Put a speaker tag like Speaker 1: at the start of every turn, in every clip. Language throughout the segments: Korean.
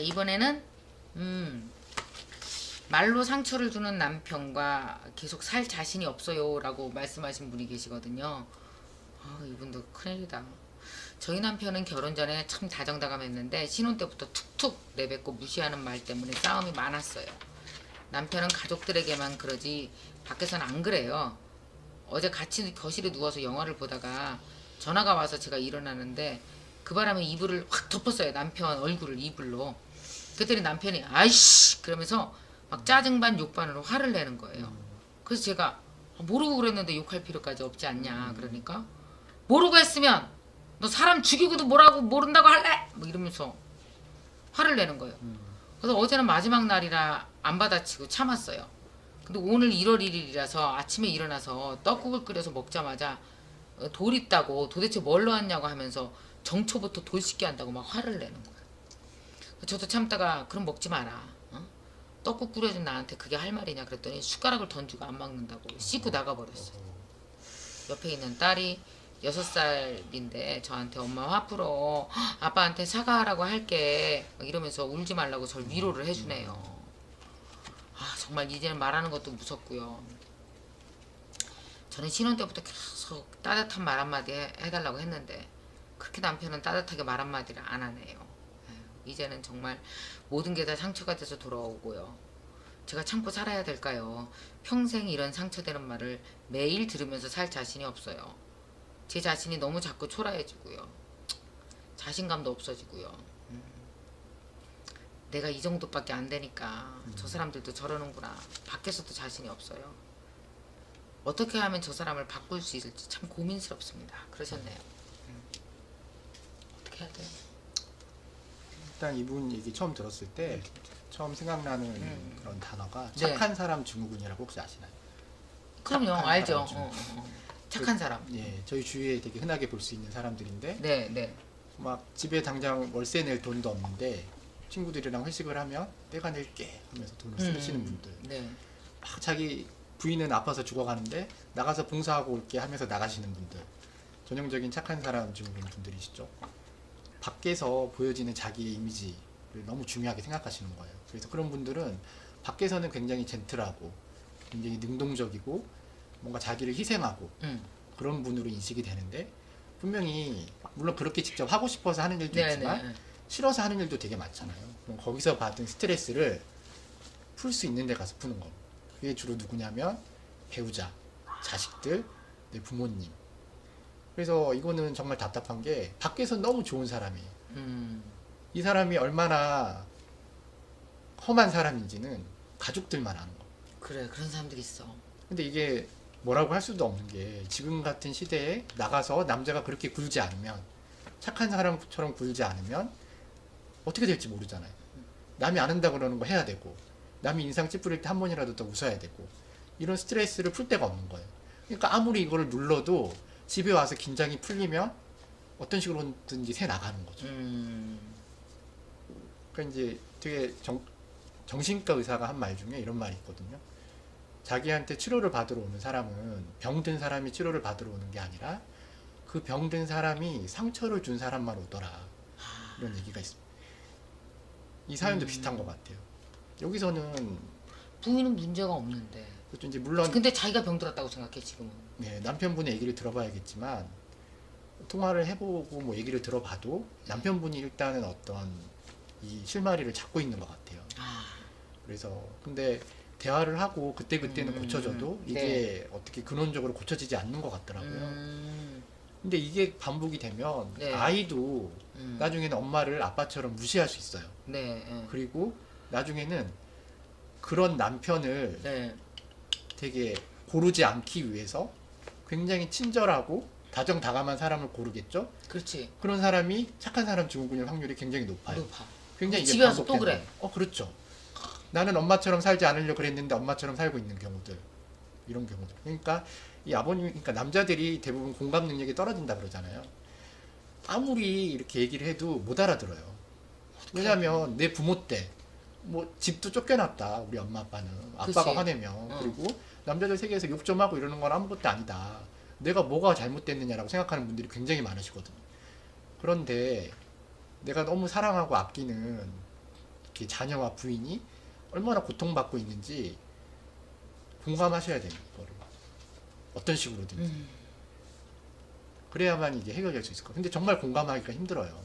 Speaker 1: 이번에는 말로 상처를 주는 남편과 계속 살 자신이 없어요 라고 말씀하신 분이 계시거든요. 이분도 큰일이다. 저희 남편은 결혼 전에 참 다정다감했는데 신혼 때부터 툭툭 내뱉고 무시하는 말 때문에 싸움이 많았어요. 남편은 가족들에게만 그러지 밖에서는 안 그래요. 어제 같이 거실에 누워서 영화를 보다가 전화가 와서 제가 일어나는데 그 바람에 이불을 확 덮었어요. 남편 얼굴을 이불로. 그랬더니 남편이 아이씨 그러면서 막 짜증 반 욕 반으로 화를 내는 거예요. 그래서 제가 모르고 그랬는데 욕할 필요까지 없지 않냐. 그러니까 모르고 했으면 너 사람 죽이고도 뭐라고 모른다고 할래? 뭐 이러면서 화를 내는 거예요. 그래서 어제는 마지막 날이라 안 받아치고 참았어요. 근데 오늘 1월 1일이라서 아침에 일어나서 떡국을 끓여서 먹자마자 돌 있다고 도대체 뭘로 왔냐고 하면서 정초부터 돌 씻게 한다고 막 화를 내는 거예요. 저도 참다가 그럼 먹지 마라. 떡국 끓여준 나한테 그게 할 말이냐 그랬더니 숟가락을 던지고 안 먹는다고 씻고 나가버렸어요. 옆에 있는 딸이 6살인데 저한테 엄마 화 풀어. 아빠한테 사과하라고 할게. 이러면서 울지 말라고 저를 위로를 해주네요. 정말 이제는 말하는 것도 무섭고요. 저는 신혼 때부터 계속 따뜻한 말 한마디 해달라고 했는데 그렇게 남편은 따뜻하게 말 한마디를 안 하네요. 이제는 정말 모든 게 다 상처가 돼서 돌아오고요. 제가 참고 살아야 될까요? 평생 이런 상처되는 말을 매일 들으면서 살 자신이 없어요. 제 자신이 너무 자꾸 초라해지고요. 자신감도 없어지고요. 내가 이 정도밖에 안 되니까 저 사람들도 저러는구나. 밖에서도 자신이 없어요. 어떻게 하면 저 사람을 바꿀 수 있을지 참 고민스럽습니다. 그러셨네요. 어떻게 해야 돼요?
Speaker 2: 일단 이분 얘기 처음 들었을 때 처음 생각나는 그런 단어가 착한 사람 증후군이라고 혹시 아시나요?
Speaker 1: 그럼요. 알죠. 착한 사람.
Speaker 2: 예, 저희 주위에 되게 흔하게 볼 수 있는 사람들인데
Speaker 1: 네.
Speaker 2: 막 집에 당장 월세 낼 돈도 없는데 친구들이랑 회식을 하면 내가 낼게 하면서 돈을 쓰시는 분들.
Speaker 1: 네.
Speaker 2: 막 자기 부인은 아파서 죽어가는데 나가서 봉사하고 올게 하면서 나가시는 분들. 전형적인 착한 사람 증후군 분들이시죠. 밖에서 보여지는 자기의 이미지를 너무 중요하게 생각하시는 거예요. 그래서 그런 분들은 밖에서는 굉장히 젠틀하고 굉장히 능동적이고 뭔가 자기를 희생하고 그런 분으로 인식이 되는데 분명히 물론 그렇게 직접 하고 싶어서 하는 일도 있지만 싫어서 하는 일도 되게 많잖아요. 그럼 거기서 받은 스트레스를 풀 수 있는 데 가서 푸는 거. 그게 주로 누구냐면 배우자, 자식들, 내 부모님. 그래서 이거는 정말 답답한 게 밖에서 너무 좋은 사람이에요. 이 사람이 얼마나 험한 사람인지는 가족들만 아는 거.
Speaker 1: 그래, 그런 사람들이 있어.
Speaker 2: 근데 이게 뭐라고 할 수도 없는 게 지금 같은 시대에 나가서 남자가 그렇게 굴지 않으면 착한 사람처럼 굴지 않으면 어떻게 될지 모르잖아요. 남이 안 한다 그러는 거 해야 되고 남이 인상 찌푸릴 때 한 번이라도 더 웃어야 되고 이런 스트레스를 풀 데가 없는 거예요. 그러니까 아무리 이거를 눌러도 집에 와서 긴장이 풀리면 어떤 식으로든지 새 나가는 거죠. 그러니까 이제 되게 정신과 의사가 한 말 중에 이런 말이 있거든요. 자기한테 치료를 받으러 오는 사람은 병든 사람이 치료를 받으러 오는 게 아니라 그 병든 사람이 상처를 준 사람만 오더라. 이런 얘기가 있습니다. 이 사연도 비슷한 것 같아요. 여기서는
Speaker 1: 부인은 문제가 없는데.
Speaker 2: 그렇죠. 이제 물론
Speaker 1: 근데 자기가 병들었다고 생각해 지금은.
Speaker 2: 네, 남편분의 얘기를 들어봐야겠지만 통화를 해보고 뭐 얘기를 들어봐도 남편분이 일단은 어떤 이 실마리를 잡고 있는 것 같아요. 그래서 근데 대화를 하고 그때는 고쳐져도 이게 어떻게 근원적으로 고쳐지지 않는 것 같더라고요. 근데 이게 반복이 되면 아이도 나중에는 엄마를 아빠처럼 무시할 수 있어요. 그리고 나중에는 그런 남편을 되게 고르지 않기 위해서 굉장히 친절하고 다정다감한 사람을 고르겠죠.
Speaker 1: 그렇지.
Speaker 2: 그런 사람이 착한 사람 증후군일 확률이 굉장히 높아요. 굉장히 이게
Speaker 1: 집에 와서 또 그래.
Speaker 2: 그렇죠. 나는 엄마처럼 살지 않으려고 그랬는데 엄마처럼 살고 있는 경우들, 이런 경우들. 그러니까 이 아버님, 그러니까 남자들이 대부분 공감 능력이 떨어진다 그러잖아요. 아무리 이렇게 얘기를 해도 못 알아들어요. 왜냐하면 내 부모 때 뭐 집도 쫓겨났다 우리 엄마 아빠는. 아빠가
Speaker 1: 그치.
Speaker 2: 화내면. 그리고 남자들 세계에서 욕 좀 하고 이러는 건 아무것도 아니다. 내가 뭐가 잘못됐느냐라고 생각하는 분들이 굉장히 많으시거든요. 그런데 내가 너무 사랑하고 아끼는 이렇게 자녀와 부인이 얼마나 고통받고 있는지 공감하셔야 돼요. 이거를 어떤 식으로든지. 그래야만 이게 해결될 수 있을 거예요. 근데 정말 공감하기가 힘들어요.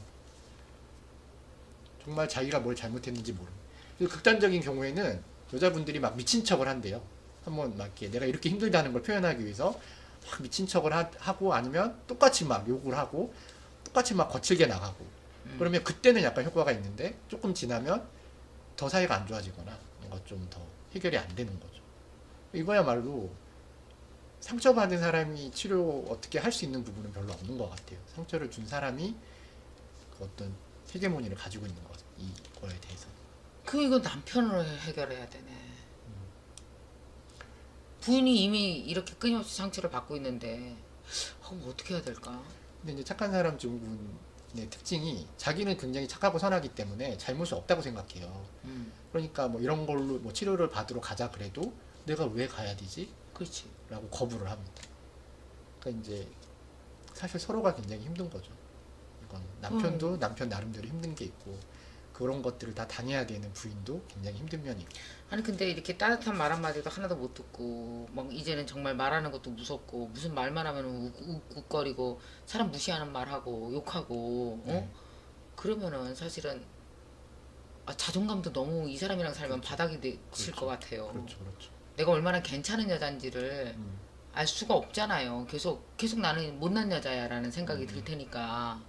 Speaker 2: 정말 자기가 뭘 잘못했는지 모르는. 극단적인 경우에는 여자분들이 막 미친 척을 한대요. 한번 막 이렇게 내가 이렇게 힘들다는 걸 표현하기 위해서 막 미친 척을 하고 아니면 똑같이 막 욕을 하고 똑같이 막 거칠게 나가고 그러면 그때는 약간 효과가 있는데 조금 지나면 더 사이가 안 좋아지거나 뭔가 좀 더 해결이 안 되는 거죠. 이거야말로 상처받은 사람이 치료 어떻게 할 수 있는 부분은 별로 없는 것 같아요. 상처를 준 사람이 그 어떤 헤게모니를 가지고 있는 거죠. 이거에 대해서.
Speaker 1: 이거 남편으로 해결해야 되네. 부인이 이미 이렇게 끊임없이 상처를 받고 있는데 어떻게 해야 될까?
Speaker 2: 근데 이제 착한 사람 증후군의 특징이 자기는 굉장히 착하고 선하기 때문에 잘못이 없다고 생각해요. 그러니까 뭐 이런 걸로 뭐 치료를 받으러 가자 그래도 내가 왜 가야 되지?
Speaker 1: 그렇지.
Speaker 2: 라고 거부를 합니다. 그러니까 이제 사실 서로가 굉장히 힘든 거죠. 이건 남편도 남편 나름대로 힘든 게 있고 그런 것들을 다 당해야 되는 부인도 굉장히 힘든 면이 있고.
Speaker 1: 아니 근데 이렇게 따뜻한 말 한마디도 하나도 못 듣고 막 이제는 정말 말하는 것도 무섭고 무슨 말만 하면 욱욱거리고 사람 무시하는 말하고 욕하고 그러면은 사실은 자존감도 너무 이 사람이랑 살면
Speaker 2: 그렇죠.
Speaker 1: 바닥이 칠 것 같아요.
Speaker 2: 그렇죠, 그렇죠.
Speaker 1: 내가 얼마나 괜찮은 여잔지를 알 수가 없잖아요. 계속 나는 못난 여자야라는 생각이 들 테니까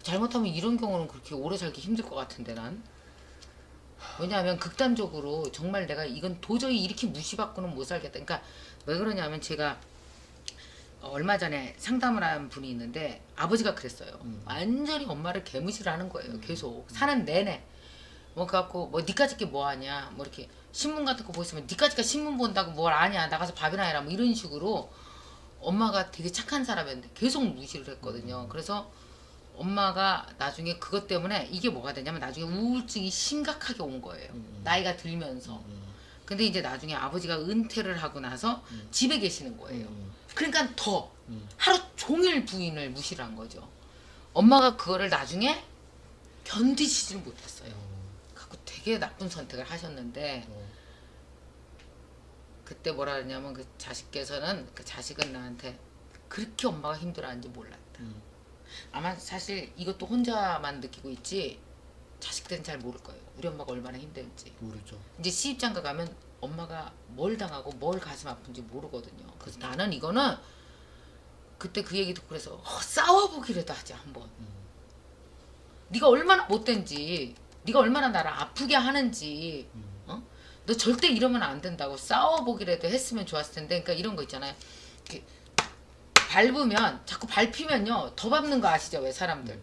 Speaker 1: 잘못하면 이런 경우는 그렇게 오래 살기 힘들 것 같은데 난. 왜냐하면 극단적으로 정말 내가 이건 도저히 이렇게 무시받고는 못 살겠다. 그러니까 왜 그러냐면 제가 얼마 전에 상담을 한 분이 있는데 아버지가 그랬어요. 완전히 엄마를 개무시를 하는 거예요. 계속 사는 내내. 뭐 갖고 뭐 니까짓 게 뭐 하냐 뭐 이렇게 신문 같은 거 보시면 니까짓가 신문 본다고 뭘 아냐 나가서 밥이나 해라 뭐 이런 식으로 엄마가 되게 착한 사람이었는데 계속 무시를 했거든요. 그래서 엄마가 나중에 그것 때문에 이게 뭐가 되냐면 나중에 우울증이 심각하게 온 거예요. 나이가 들면서. 근데 이제 나중에 아버지가 은퇴를 하고 나서 집에 계시는 거예요. 그러니까 더 하루 종일 부인을 무시를 한 거죠. 엄마가 그거를 나중에 견디지를 못했어요. 갖고 되게 나쁜 선택을 하셨는데 그때 뭐라 그러냐면 그 자식께서는 그 자식은 나한테 그렇게 엄마가 힘들어하는지 몰랐다. 아마 사실 이것도 혼자만 느끼고 있지 자식들은 잘 모를 거예요. 우리 엄마가 얼마나 힘든지.
Speaker 2: 모르죠.
Speaker 1: 이제 시집장가 가면 엄마가 뭘 당하고 뭘 가슴 아픈지 모르거든요. 그래서 나는 이거는 그때 그 얘기 듣고 그래서 싸워보기라도 하자 한번. 네가 얼마나 못된지 네가 얼마나 나를 아프게 하는지 너 절대 이러면 안 된다고 싸워보기라도 했으면 좋았을 텐데. 그러니까 이런 거 있잖아요. 이렇게 밟으면 자꾸 밟히면요 더 밟는 거 아시죠? 왜 사람들.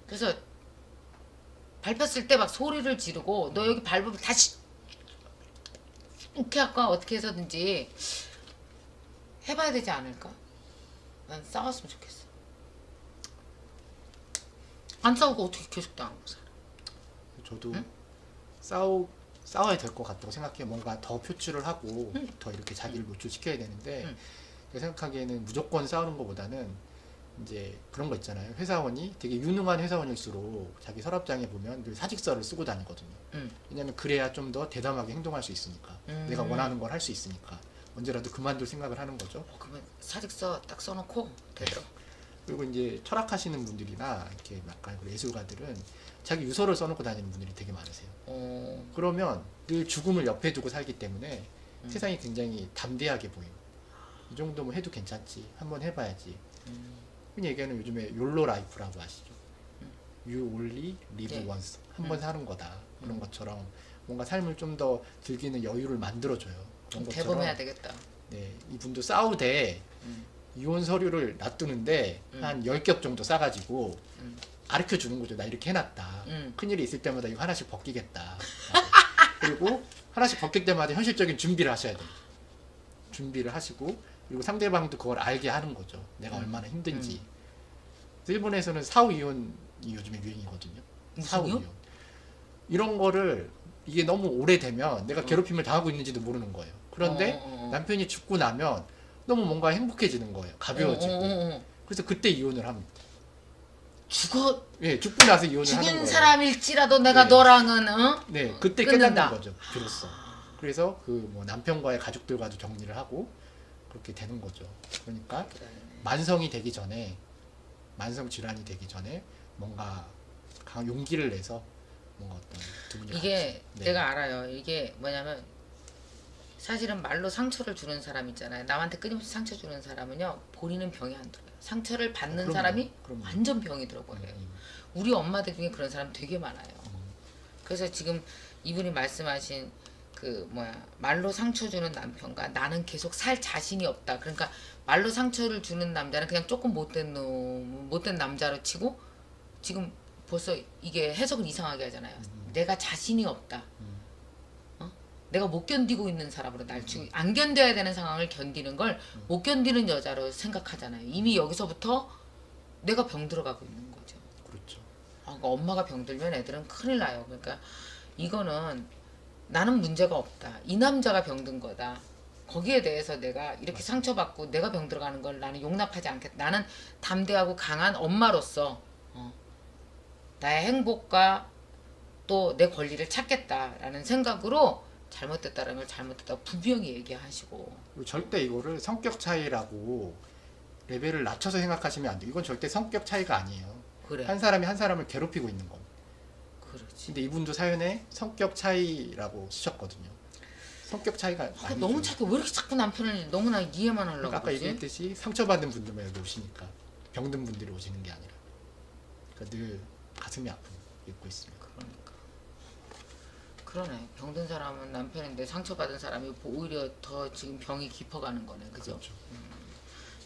Speaker 1: 그래서 밟혔을 때 막 소리를 지르고 너 여기 밟으면 다시 이렇게 할까 어떻게 해서든지 해봐야 되지 않을까? 난 싸웠으면 좋겠어. 안 싸우고 어떻게 계속 당하고 살아?
Speaker 2: 저도 싸워야 될 것 같다고 생각해요. 뭔가 더 표출을 하고 더 이렇게 자기를 노출시켜야 되는데 제가 생각하기에는 무조건 싸우는 것보다는 이제 그런 거 있잖아요. 회사원이 되게 유능한 회사원일수록 자기 서랍장에 보면 늘 사직서를 쓰고 다니거든요. 왜냐면 그래야 좀 더 대담하게 행동할 수 있으니까. 내가 원하는 걸 할 수 있으니까. 언제라도 그만둘 생각을 하는 거죠.
Speaker 1: 그러면 사직서 딱 써놓고 되도록.
Speaker 2: 그리고 이제 철학하시는 분들이나 이렇게 약간 예술가들은 자기 유서를 써놓고 다니는 분들이 되게 많으세요. 그러면 늘 죽음을 옆에 두고 살기 때문에 세상이 굉장히 담대하게 보여요. 이 정도면 해도 괜찮지. 한번 해봐야지. 흔히 얘기하는 요즘에 욜로 라이프라고 아시죠? You only live
Speaker 1: 네.
Speaker 2: once. 한 번 사는 거다. 그런 것처럼 뭔가 삶을 좀 더 즐기는 여유를 만들어줘요. 그런 것처럼
Speaker 1: 대범해야 되겠다.
Speaker 2: 네, 이분도 싸우되 이혼 서류를 놔두는데 한 10겹 정도 싸가지고 가르쳐 주는 거죠. 나 이렇게 해놨다. 큰일이 있을 때마다 이거 하나씩 벗기겠다. 그리고 하나씩 벗길 때마다 현실적인 준비를 하셔야 돼요. 준비를 하시고 그리고 상대방도 그걸 알게 하는 거죠. 내가 얼마나 힘든지. 일본에서는 사후 이혼이 요즘에 유행이거든요. 사후
Speaker 1: 무슨요?
Speaker 2: 이혼. 이런 거를 이게 너무 오래되면 내가 괴롭힘을 당하고 있는지도 모르는 거예요. 그런데 남편이 죽고 나면 너무 뭔가 행복해지는 거예요. 가벼워지고. 그래서 그때 이혼을 합니다. 예, 죽고 나서 이혼을 하는
Speaker 1: 죽은
Speaker 2: 거예요.
Speaker 1: 사람일지라도 내가
Speaker 2: 네.
Speaker 1: 너랑은
Speaker 2: 네, 그때
Speaker 1: 끊는다.
Speaker 2: 깨닫는 거죠. 비로소. 그래서 그 뭐 남편과의 가족들과도 정리를 하고 그렇게 되는 거죠. 그러니까 만성이 되기 전에, 만성 질환이 되기 전에 뭔가 강한 용기를 내서 뭔가 어떤 두 분이
Speaker 1: 이게
Speaker 2: 같이, 네.
Speaker 1: 내가 알아요. 이게 뭐냐면 사실은 말로 상처를 주는 사람 있잖아요. 남한테 끊임없이 상처 주는 사람은요, 본인은 병이 안 들어요. 상처를 받는
Speaker 2: 그럼요.
Speaker 1: 사람이
Speaker 2: 그럼요.
Speaker 1: 완전 병이 들어버려요. 우리 엄마들 중에 그런 사람 되게 많아요. 그래서 지금 이분이 말씀하신 그 말로 상처 주는 남편과 나는 계속 살 자신이 없다. 그러니까 말로 상처를 주는 남자는 그냥 조금 못된 못된 남자로 치고, 지금 벌써 이게 해석을 이상하게 하잖아요. 내가 자신이 없다. 내가 못 견디고 있는 사람으로 안 견뎌야 되는 상황을 견디는 걸 못 견디는 여자로 생각하잖아요. 이미 여기서부터 내가 병 들어가고 있는 거죠.
Speaker 2: 그렇죠.
Speaker 1: 그러니까 엄마가 병들면 애들은 큰일 나요. 그러니까 이거는 나는 문제가 없다. 이 남자가 병든 거다. 거기에 대해서 내가 이렇게 상처받고 내가 병 들어가는 걸 나는 용납하지 않겠다. 나는 담대하고 강한 엄마로서 나의 행복과 또 내 권리를 찾겠다라는 생각으로 잘못됐다는 걸 잘못됐다고 분명히 얘기하시고.
Speaker 2: 그리고 절대 이거를 성격 차이라고 레벨을 낮춰서 생각하시면 안 돼요. 이건 절대 성격 차이가 아니에요.
Speaker 1: 그래.
Speaker 2: 한 사람이 한 사람을 괴롭히고 있는 건.
Speaker 1: 그렇지.
Speaker 2: 근데 이분도 사연에 성격 차이라고 쓰셨거든요. 성격 차이가 아니죠.
Speaker 1: 너무 착해. 왜 이렇게 자꾸 남편을 너무나 이해만 하려고
Speaker 2: 그러니까 아까
Speaker 1: 그러지?
Speaker 2: 얘기했듯이 상처받은 분들만 여기 오시니까 병든 분들이 오시는 게 아니라, 그러니까 늘 가슴이 아픈 읽고 있습니다.
Speaker 1: 그러네. 병든 사람은 남편인데 상처받은 사람이 오히려 더 지금 병이 깊어가는 거네. 그죠?
Speaker 2: 그렇죠.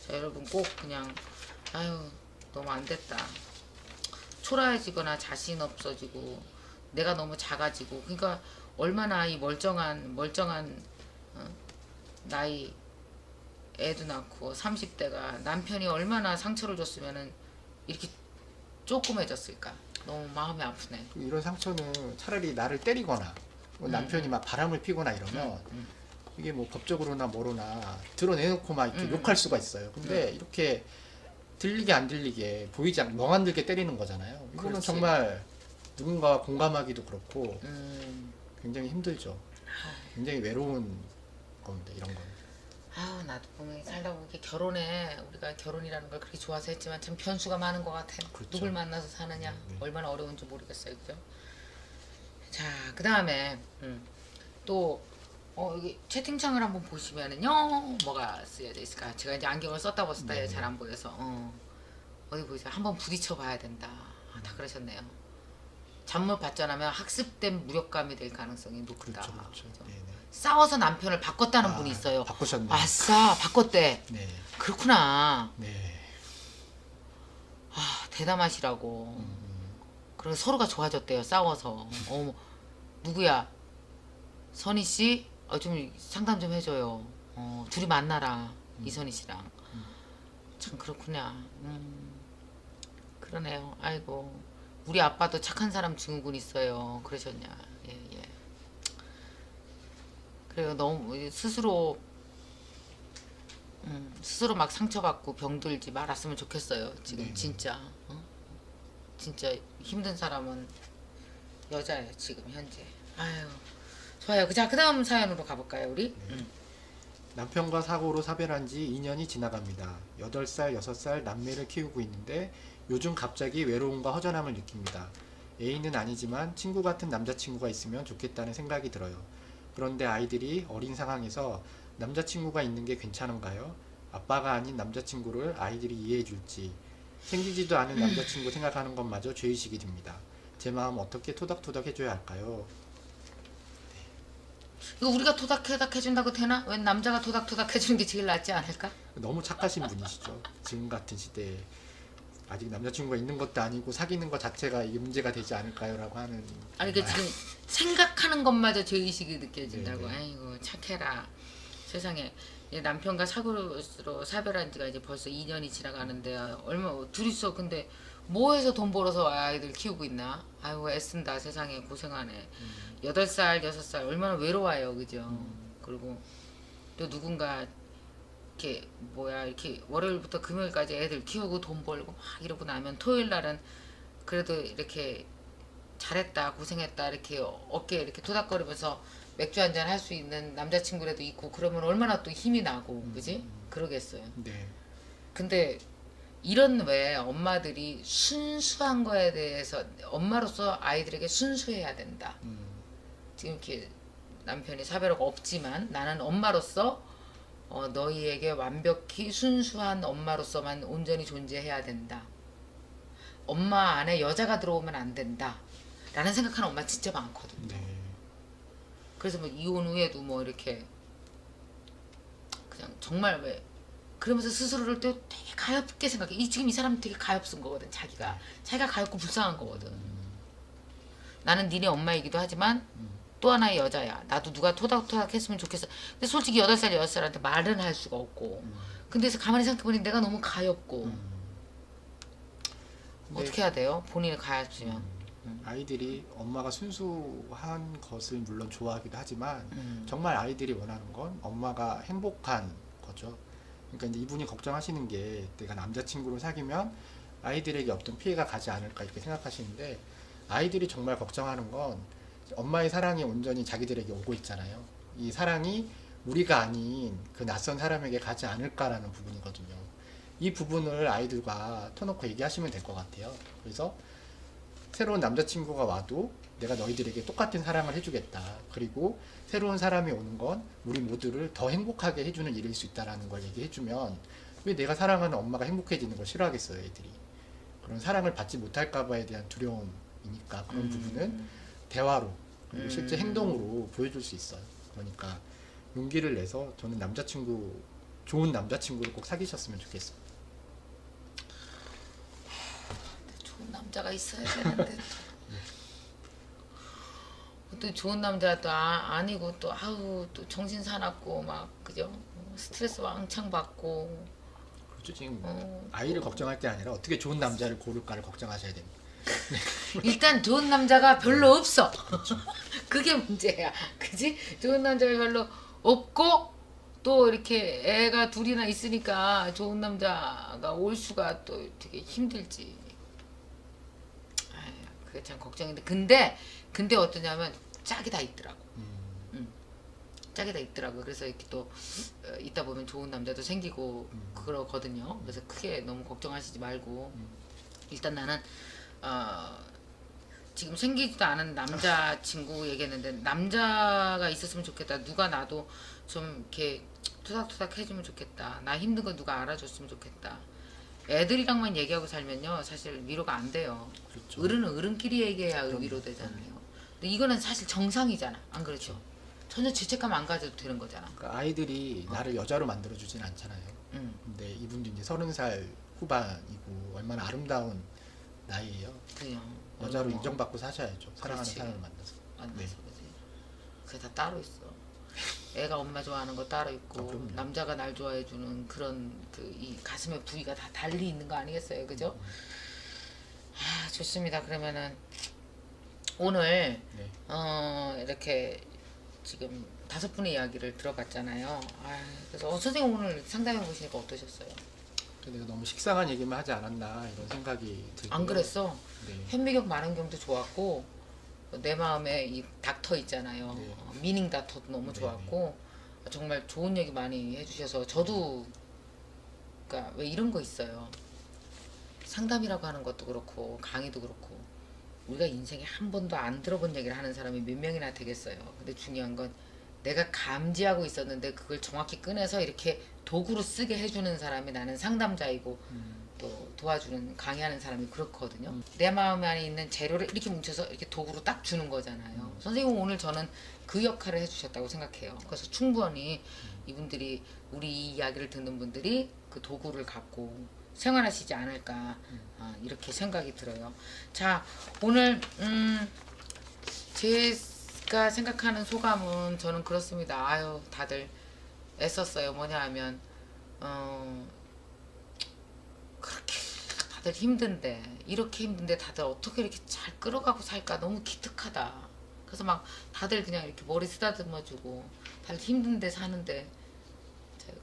Speaker 1: 자, 여러분 꼭 그냥 아유 너무 안 됐다. 초라해지거나 자신 없어지고 내가 너무 작아지고, 그러니까 얼마나 이 멀쩡한 나이 애도 낳고 30대가 남편이 얼마나 상처를 줬으면은 이렇게 조그매졌을까. 너무 마음이 아프네.
Speaker 2: 이런 상처는 차라리 나를 때리거나 뭐 남편이 막 바람을 피거나 이러면 이게 뭐 법적으로나 뭐로나 드러내놓고 막 이렇게 욕할 수가 있어요. 근데 이렇게 들리게 안 들리게 보이지 않게 멍 안 들게 때리는 거잖아요. 이거는
Speaker 1: 그렇지.
Speaker 2: 정말 누군가 공감하기도 그렇고 굉장히 힘들죠. 굉장히 외로운 건데 이런 건.
Speaker 1: 아우 나도 보면 살다 보면 결혼에 우리가 결혼이라는 걸 그렇게 좋아서 했지만 참 변수가 많은 것 같아.
Speaker 2: 그렇죠.
Speaker 1: 누굴 만나서 사느냐
Speaker 2: 네.
Speaker 1: 얼마나 어려운지 모르겠어요. 그죠? 자, 그 다음에 또 여기 채팅창을 한번 보시면은요 뭐가 쓰여져 있을까. 제가 이제 안경을 썼다 벗었다
Speaker 2: 네.
Speaker 1: 잘 안 보여서 어디 보세요. 한번 부딪혀 봐야 된다. 다 그러셨네요. 잔물 발전하면 학습된 무력감이 될 가능성이 높다.
Speaker 2: 그렇죠, 그렇죠.
Speaker 1: 그죠?
Speaker 2: 네네.
Speaker 1: 싸워서 남편을 바꿨다는 분이 있어요.
Speaker 2: 바꾸셨네.
Speaker 1: 아싸 바꿨대.
Speaker 2: 네.
Speaker 1: 그렇구나.
Speaker 2: 네.
Speaker 1: 아 대담하시라고. 그리고 서로가 좋아졌대요. 싸워서. 누구야? 선희 씨? 좀 상담 좀 해줘요. 둘이 만나라. 이선희 씨랑. 참 그렇구나. 그러네요. 아이고 우리 아빠도 착한 사람 증후군 있어요. 그러셨냐. 예. 그래요. 너무 스스로 막 상처받고 병들지 말았으면 좋겠어요. 지금
Speaker 2: 네네.
Speaker 1: 진짜 진짜 힘든 사람은 여자예요. 지금 현재. 아유 좋아요. 자, 그 다음 사연으로 가볼까요 우리?
Speaker 2: 남편과 사고로 사별한 지 2년이 지나갑니다. 8살, 6살 남매를 키우고 있는데 요즘 갑자기 외로움과 허전함을 느낍니다. 애인은 아니지만 친구 같은 남자친구가 있으면 좋겠다는 생각이 들어요. 그런데 아이들이 어린 상황에서 남자친구가 있는 게 괜찮은가요? 아빠가 아닌 남자친구를 아이들이 이해해줄지, 생기지도 않은 남자친구 생각하는 것마저 죄의식이 듭니다. 제 마음 어떻게 토닥토닥 해줘야 할까요?
Speaker 1: 이거 우리가 토닥토닥 해준다고 되나? 웬 남자가 토닥토닥 해주는 게 제일 낫지 않을까?
Speaker 2: 너무 착하신 분이시죠. 지금 같은 시대에 아직 남자친구가 있는 것도 아니고 사귀는 것 자체가 이게 문제가 되지 않을까요? 라고 하는.
Speaker 1: 아니 그 지금 생각하는 것마저 죄의식이 느껴진다고.
Speaker 2: 네네.
Speaker 1: 아이고 착해라. 세상에. 얘 남편과 사고로 사별한 지가 이제 벌써 2년이 지나가는데 둘이서 근데 뭐 해서 돈 벌어서 아이들 키우고 있나? 아이고 애쓴다. 세상에 고생하네. 8살 6살 얼마나 외로워요. 그죠? 그리고 또 누군가 이렇게 뭐야 이렇게 월요일부터 금요일까지 애들 키우고 돈 벌고 막 이러고 나면 토요일 날은 그래도 이렇게 잘했다 고생했다 이렇게 어깨 이렇게 토닥거리면서 맥주 한잔 할 수 있는 남자친구라도 있고 그러면 얼마나 또 힘이 나고 그지? 그러겠어요.
Speaker 2: 네.
Speaker 1: 근데 이런 왜 엄마들이 순수한 거에 대해서 엄마로서 아이들에게 순수해야 된다. 지금 이렇게 남편이 사별하고 없지만 나는 엄마로서 너희에게 완벽히 순수한 엄마로서만 온전히 존재해야 된다. 엄마 안에 여자가 들어오면 안 된다. 라는 생각하는 엄마 진짜 많거든요.
Speaker 2: 네.
Speaker 1: 그래서 뭐 이혼 후에도 뭐 이렇게 그냥 정말 왜 그러면서 스스로를 또 되게 가엾게 생각해. 지금 이 사람은 되게 가엾은 거거든. 자기가 가엾고 불쌍한 거거든. 나는 니네 엄마이기도 하지만 또 하나의 여자야. 나도 누가 토닥토닥 했으면 좋겠어. 근데 솔직히 8살 6살한테 말은 할 수가 없고. 근데 가만히 생각해보니 내가 너무 가엾고. 어떻게 해야 돼요? 본인이 가엾으면.
Speaker 2: 아이들이 엄마가 순수한 것을 물론 좋아하기도 하지만 정말 아이들이 원하는 건 엄마가 행복한 거죠. 그러니까 이제 이분이 걱정하시는 게 내가 남자친구를 사귀면 아이들에게 어떤 피해가 가지 않을까 이렇게 생각하시는데 아이들이 정말 걱정하는 건 엄마의 사랑이 온전히 자기들에게 오고 있잖아요. 이 사랑이 우리가 아닌 그 낯선 사람에게 가지 않을까라는 부분이거든요. 이 부분을 아이들과 터놓고 얘기하시면 될 것 같아요. 그래서 새로운 남자친구가 와도 내가 너희들에게 똑같은 사랑을 해주겠다. 그리고 새로운 사람이 오는 건 우리 모두를 더 행복하게 해주는 일일 수 있다는 걸 얘기해주면 왜 내가 사랑하는 엄마가 행복해지는 걸 싫어하겠어요, 애들이. 그런 사랑을 받지 못할까 봐에 대한 두려움이니까 그런 부분은 대화로 그리고 실제 행동으로 보여줄 수 있어요. 그러니까 용기를 내서 저는 좋은 남자친구를 꼭 사귀셨으면 좋겠어요.
Speaker 1: 좋은 남자가 있어야 되는데 또 좋은 남자도 아니고 또 아우 또 정신 사납고 막 그죠? 스트레스 왕창 받고
Speaker 2: 그렇죠. 지금 아이를 걱정할 게 아니라 어떻게 좋은 남자를 고를까를 걱정하셔야 됩니다.
Speaker 1: 일단 좋은 남자가 별로 없어. 그게 문제야. 그지? 좋은 남자가 별로 없고 또 이렇게 애가 둘이나 있으니까 좋은 남자가 올 수가 또 되게 힘들지. 아유, 그게 참 걱정인데 근데 어떠냐면 짝이 다 있더라고. 짝이 다 있더라고. 그래서 이렇게 또 있다 보면 좋은 남자도 생기고 그러거든요. 그래서 크게 너무 걱정하시지 말고 일단 나는 지금 생기지도 않은 남자친구 얘기했는데 남자가 있었으면 좋겠다. 누가 나도 좀 이렇게 투닥투닥 해주면 좋겠다. 나 힘든 거 누가 알아줬으면 좋겠다. 애들이랑만 얘기하고 살면요 사실 위로가 안 돼요.
Speaker 2: 그렇죠.
Speaker 1: 어른은 어른끼리 얘기해야 위로 되잖아요. 근데 이거는 사실 정상이잖아. 안 그렇죠? 전혀 죄책감 안 가져도 되는 거잖아.
Speaker 2: 그러니까 아이들이 나를 여자로 만들어주진 않잖아요. 근데 이분도 이제 30살 후반이고 얼마나 아름다운 나이예요.
Speaker 1: 그냥
Speaker 2: 여자로 인정받고 사셔야죠. 사랑하는
Speaker 1: 그렇지.
Speaker 2: 사람을 만나서.
Speaker 1: 만나서
Speaker 2: 네.
Speaker 1: 그지. 그게 다 따로 있어. 애가 엄마 좋아하는 거 따로 있고
Speaker 2: 그럼요.
Speaker 1: 남자가 날 좋아해주는 그런 그 이 가슴의 부위가 다 달리 있는 거 아니겠어요, 그죠? 좋습니다. 그러면은 오늘
Speaker 2: 네.
Speaker 1: 이렇게 지금 5분의 이야기를 들어봤잖아요. 그래서 선생님 오늘 상담해 보시니까 어떠셨어요?
Speaker 2: 내가 너무 식상한 얘기만 하지 않았나 이런 생각이 들고요.
Speaker 1: 안 그랬어?
Speaker 2: 네.
Speaker 1: 현미경 만원경도 좋았고 내 마음에 이 닥터 있잖아요.
Speaker 2: 네.
Speaker 1: 미닝 닥터도 너무
Speaker 2: 네,
Speaker 1: 좋았고 정말 좋은 얘기 많이 해주셔서 저도 그러니까 왜 이런 거 있어요. 상담이라고 하는 것도 그렇고 강의도 그렇고 우리가 인생에 한 번도 안 들어본 얘기를 하는 사람이 몇 명이나 되겠어요. 근데 중요한 건 내가 감지하고 있었는데 그걸 정확히 꺼내서 이렇게 도구로 쓰게 해주는 사람이 나는 상담자이고 또 도와주는 강의하는 사람이 그렇거든요. 내 마음 안에 있는 재료를 이렇게 뭉쳐서 이렇게 도구로 딱 주는 거잖아요. 선생님은 오늘 저는 그 역할을 해주셨다고 생각해요. 그래서 충분히 이분들이 우리 이 이야기를 듣는 분들이 그 도구를 갖고 생활하시지 않을까 이렇게 생각이 들어요. 자 오늘 제가 생각하는 소감은 저는 그렇습니다. 아유 다들 애썼어요. 뭐냐 하면 그렇게 다들 힘든데 이렇게 힘든데 다들 어떻게 이렇게 잘 끌어가고 살까 너무 기특하다. 그래서 막 다들 그냥 이렇게 머리 쓰다듬어주고 다들 힘든데 사는데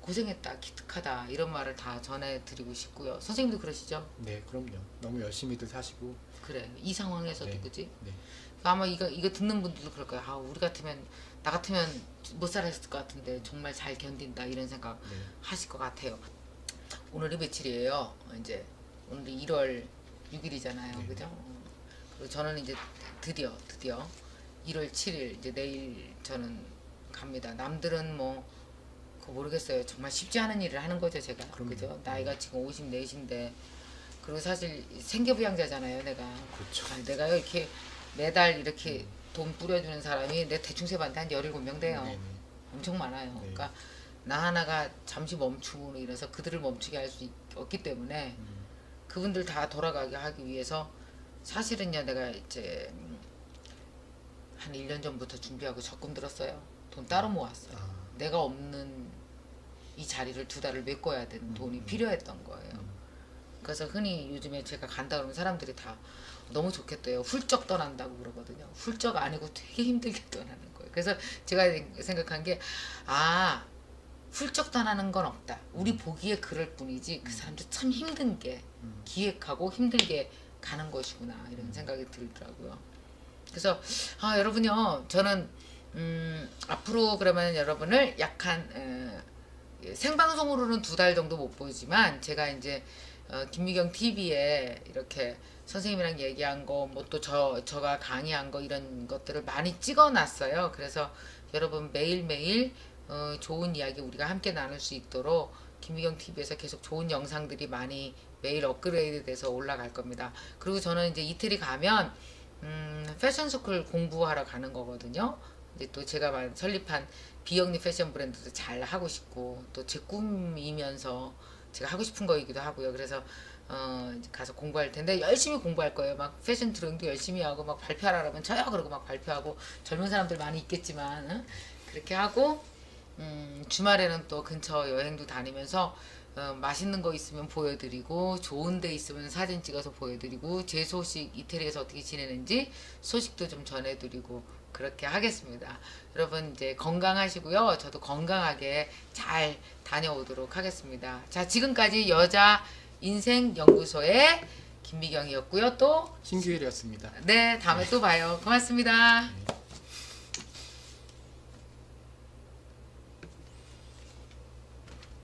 Speaker 1: 고생했다, 기특하다 이런 말을 다 전해드리고 싶고요. 선생님도 그러시죠?
Speaker 2: 네, 그럼요. 너무 열심히들 사시고.
Speaker 1: 그래, 이 상황에서도
Speaker 2: 네.
Speaker 1: 그지?
Speaker 2: 네.
Speaker 1: 아마 이거 듣는 분들도 그럴 거예요. 아, 우리 같으면 나 같으면 못 살았을 것 같은데 정말 잘 견딘다 이런 생각
Speaker 2: 네.
Speaker 1: 하실 것 같아요. 오늘이 며칠이에요? 이제 오늘이 1월 6일이잖아요.
Speaker 2: 네.
Speaker 1: 그죠? 그리고 저는 이제 드디어 1월 7일 이제 내일 저는 갑니다. 남들은 뭐 그거 모르겠어요. 정말 쉽지 않은 일을 하는 거죠, 제가.
Speaker 2: 그럼요.
Speaker 1: 그죠? 나이가 지금 54인데 그리고 사실 생계부양자잖아요, 내가.
Speaker 2: 그렇죠.
Speaker 1: 아, 내가요 이렇게 매달 이렇게 돈 뿌려주는 사람이 내 대충세반한테 한 17명 돼요.
Speaker 2: 네네.
Speaker 1: 엄청 많아요.
Speaker 2: 네.
Speaker 1: 그러니까 나 하나가 잠시 멈추고 이래서 그들을 멈추게 할 수 없기 때문에 그분들 다 돌아가게 하기 위해서 사실은요 내가 이제 한 1년 전부터 준비하고 적금 들었어요. 돈 따로 모았어요.
Speaker 2: 아.
Speaker 1: 내가 없는 이 자리를 2달을 메꿔야 되는 돈이 필요했던 거예요. 그래서 흔히 요즘에 제가 간다 그러면 사람들이 다 너무 좋겠대요. 훌쩍 떠난다고 그러거든요. 훌쩍 아니고 되게 힘들게 떠나는 거예요. 그래서 제가 생각한 게 아, 훌쩍 떠나는 건 없다. 우리 보기에 그럴 뿐이지 그 사람들 참 힘든 게 기획하고 힘들게 가는 것이구나 이런 생각이 들더라고요. 그래서 아, 여러분요 저는 앞으로 그러면 여러분을 약한 생방송으로는 2달 정도 못 보지만 제가 이제 김미경 TV에 이렇게 선생님이랑 얘기한 거, 뭐 또 저가 강의한 거 이런 것들을 많이 찍어놨어요. 그래서 여러분 매일매일 좋은 이야기 우리가 함께 나눌 수 있도록 김미경 TV에서 계속 좋은 영상들이 많이 매일 업그레이드 돼서 올라갈 겁니다. 그리고 저는 이제 이태리 가면 패션스쿨 공부하러 가는 거거든요. 이제 또 제가 설립한 비영리 패션 브랜드도 잘 하고 싶고 또 제 꿈이면서 제가 하고 싶은 거이기도 하고요. 그래서 이제 가서 공부할 텐데 열심히 공부할 거예요. 막 패션 드로잉도 열심히 하고 막 발표하라 그러면 저요 그러고 막 발표하고 젊은 사람들 많이 있겠지만 그렇게 하고 주말에는 또 근처 여행도 다니면서 맛있는 거 있으면 보여드리고 좋은 데 있으면 사진 찍어서 보여드리고 제 소식 이태리에서 어떻게 지내는지 소식도 좀 전해드리고 그렇게 하겠습니다. 여러분 이제 건강하시고요. 저도 건강하게 잘 다녀오도록 하겠습니다. 자, 지금까지 여자 인생 연구소의 김미경이었고요. 또
Speaker 2: 신규일이었습니다.
Speaker 1: 네, 다음에 또 봐요. 고맙습니다.
Speaker 2: 네.